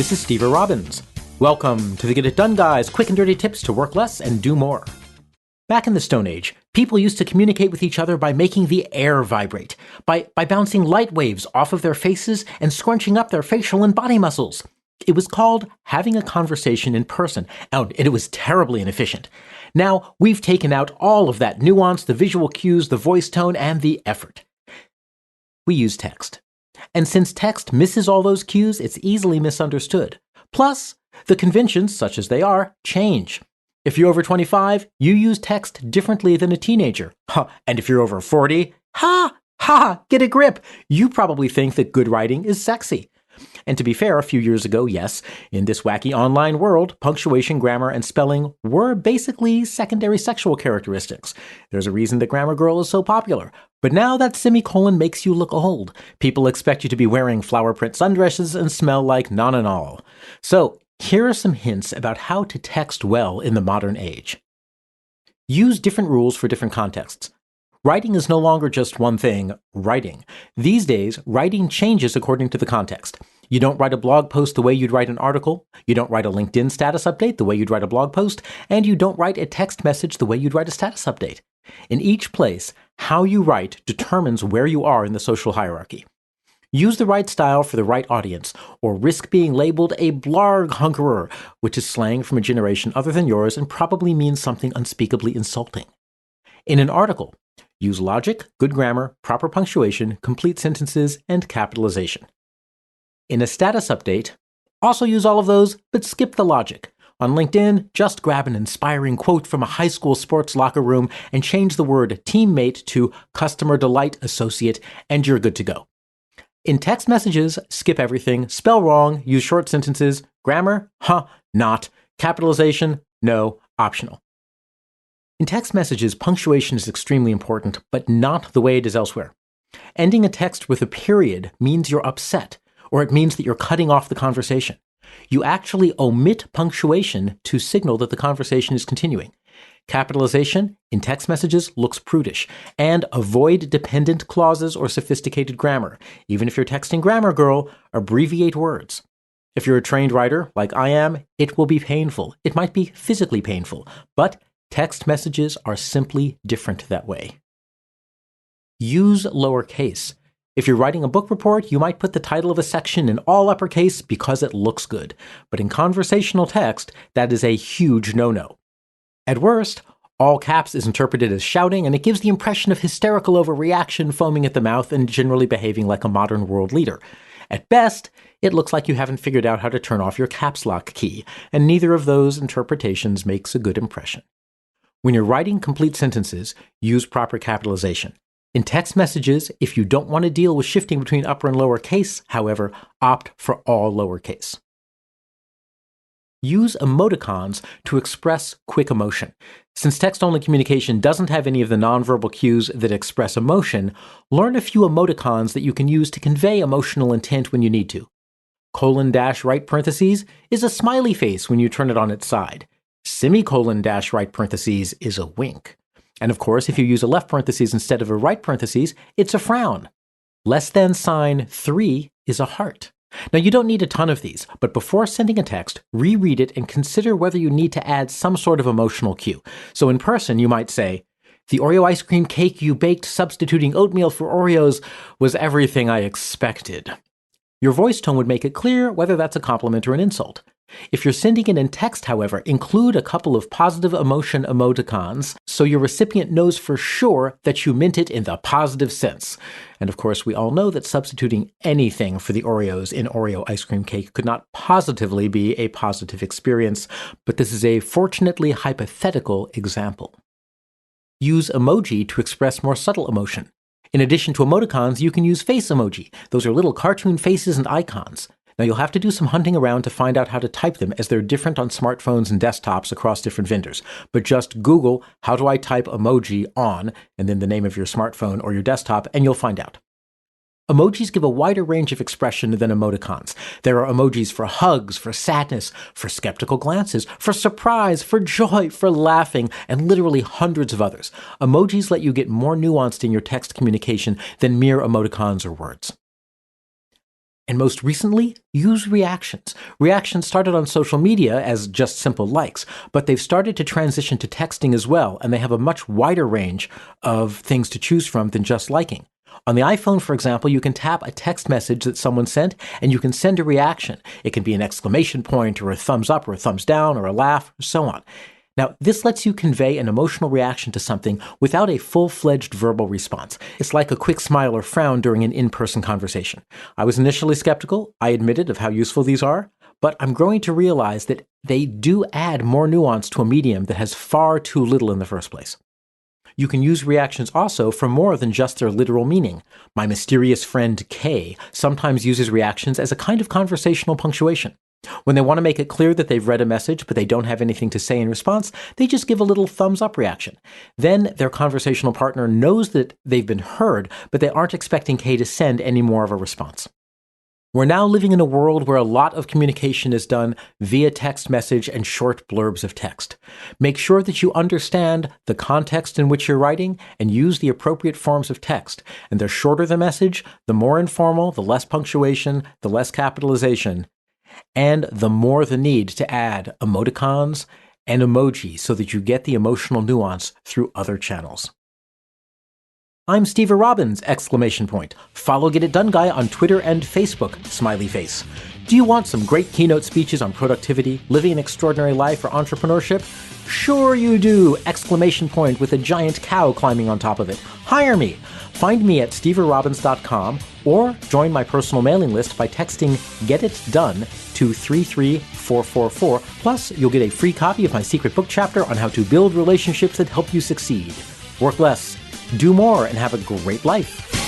This is Steve Robbins. Welcome to the Get It Done Guys, quick and dirty tips to work less and do more. Back in the Stone Age, people used to communicate with each other by making the air vibrate, by bouncing light waves off of their faces and scrunching up their facial and body muscles. It was called having a conversation in person, and it was terribly inefficient. Now, we've taken out all of that nuance, the visual cues, the voice tone, and the effort. We use text. And since text misses all those cues, it's easily misunderstood. Plus, the conventions, such as they are, change. If you're over 25, you use text differently than a teenager. And if you're over 40, get a grip. You probably think that good writing is sexy. And to be fair, a few years ago, yes, in this wacky online world, punctuation, grammar, and spelling were basically secondary sexual characteristics. There's a reason that Grammar Girl is so popular. But now that semicolon makes you look old. People expect you to be wearing flower print sundresses and smell like non-and-all. So, here are some hints about how to text well in the modern age. Use different rules for different contexts. Writing is no longer just one thing, writing. These days, writing changes according to the context. You don't write a blog post the way you'd write an article, you don't write a LinkedIn status update the way you'd write a blog post, and you don't write a text message the way you'd write a status update. In each place, how you write determines where you are in the social hierarchy. Use the right style for the right audience, or risk being labeled a blarg hunkerer, which is slang from a generation other than yours and probably means something unspeakably insulting. In an article, use logic, good grammar, proper punctuation, complete sentences, and capitalization. In a status update, also use all of those, but skip the logic. On LinkedIn, just grab an inspiring quote from a high school sports locker room and change the word teammate to customer delight associate, and you're good to go. In text messages, skip everything, spell wrong, use short sentences, grammar, not, capitalization, no, optional. In text messages, punctuation is extremely important, but not the way it is elsewhere. Ending a text with a period means you're upset, or it means that you're cutting off the conversation. You actually omit punctuation to signal that the conversation is continuing. Capitalization in text messages looks prudish, and avoid dependent clauses or sophisticated grammar. Even if you're texting Grammar Girl, abbreviate words. If you're a trained writer, like I am, it will be painful. It might be physically painful, but text messages are simply different that way. Use lowercase. If you're writing a book report, you might put the title of a section in all uppercase because it looks good. But in conversational text, that is a huge no-no. At worst, all caps is interpreted as shouting, and it gives the impression of hysterical overreaction, foaming at the mouth, and generally behaving like a modern world leader. At best, it looks like you haven't figured out how to turn off your caps lock key, and neither of those interpretations makes a good impression. When you're writing complete sentences, use proper capitalization. In text messages, if you don't want to deal with shifting between upper and lower case, however, opt for all lowercase. Use emoticons to express quick emotion. Since text-only communication doesn't have any of the nonverbal cues that express emotion, learn a few emoticons that you can use to convey emotional intent when you need to. : right parentheses is a smiley face when you turn it on its side. Right parentheses is a wink. And of course, if you use a left parentheses instead of a right parentheses, it's a frown. Less than sign 3 is a heart. Now, you don't need a ton of these, but before sending a text, reread it and consider whether you need to add some sort of emotional cue. So in person, you might say, "The Oreo ice cream cake you baked substituting oatmeal for Oreos was everything I expected." Your voice tone would make it clear whether that's a compliment or an insult. If you're sending it in text, however, include a couple of positive emotion emoticons so your recipient knows for sure that you meant it in the positive sense. And of course, we all know that substituting anything for the Oreos in Oreo ice cream cake could not positively be a positive experience, but this is a fortunately hypothetical example. Use emoji to express more subtle emotion. In addition to emoticons, you can use face emoji. Those are little cartoon faces and icons. Now, you'll have to do some hunting around to find out how to type them, as they're different on smartphones and desktops across different vendors. But just Google, "how do I type emoji on," and then the name of your smartphone or your desktop, and you'll find out. Emojis give a wider range of expression than emoticons. There are emojis for hugs, for sadness, for skeptical glances, for surprise, for joy, for laughing, and literally hundreds of others. Emojis let you get more nuanced in your text communication than mere emoticons or words. And most recently, use reactions. Reactions started on social media as just simple likes, but they've started to transition to texting as well, and they have a much wider range of things to choose from than just liking. On the iPhone, for example, you can tap a text message that someone sent, and you can send a reaction. It can be an exclamation point, or a thumbs up, or a thumbs down, or a laugh, or so on. Now, this lets you convey an emotional reaction to something without a full-fledged verbal response. It's like a quick smile or frown during an in-person conversation. I was initially skeptical, I admitted, of how useful these are, but I'm growing to realize that they do add more nuance to a medium that has far too little in the first place. You can use reactions also for more than just their literal meaning. My mysterious friend Kay sometimes uses reactions as a kind of conversational punctuation. When they want to make it clear that they've read a message but they don't have anything to say in response, they just give a little thumbs up reaction. Then their conversational partner knows that they've been heard, but they aren't expecting Kay to send any more of a response. We're now living in a world where a lot of communication is done via text message and short blurbs of text. Make sure that you understand the context in which you're writing and use the appropriate forms of text. And the shorter the message, the more informal, the less punctuation, the less capitalization, and the more the need to add emoticons and emojis so that you get the emotional nuance through other channels. I'm Steve Robbins! Follow Get It Done Guy on Twitter and Facebook, smiley face. Do you want some great keynote speeches on productivity, living an extraordinary life, or entrepreneurship? Sure you do! With a giant cow climbing on top of it. Hire me! Find me at steverobbins.com or join my personal mailing list by texting Get It Done to 33444. Plus, you'll get a free copy of my secret book chapter on how to build relationships that help you succeed. Work less, do more, and have a great life.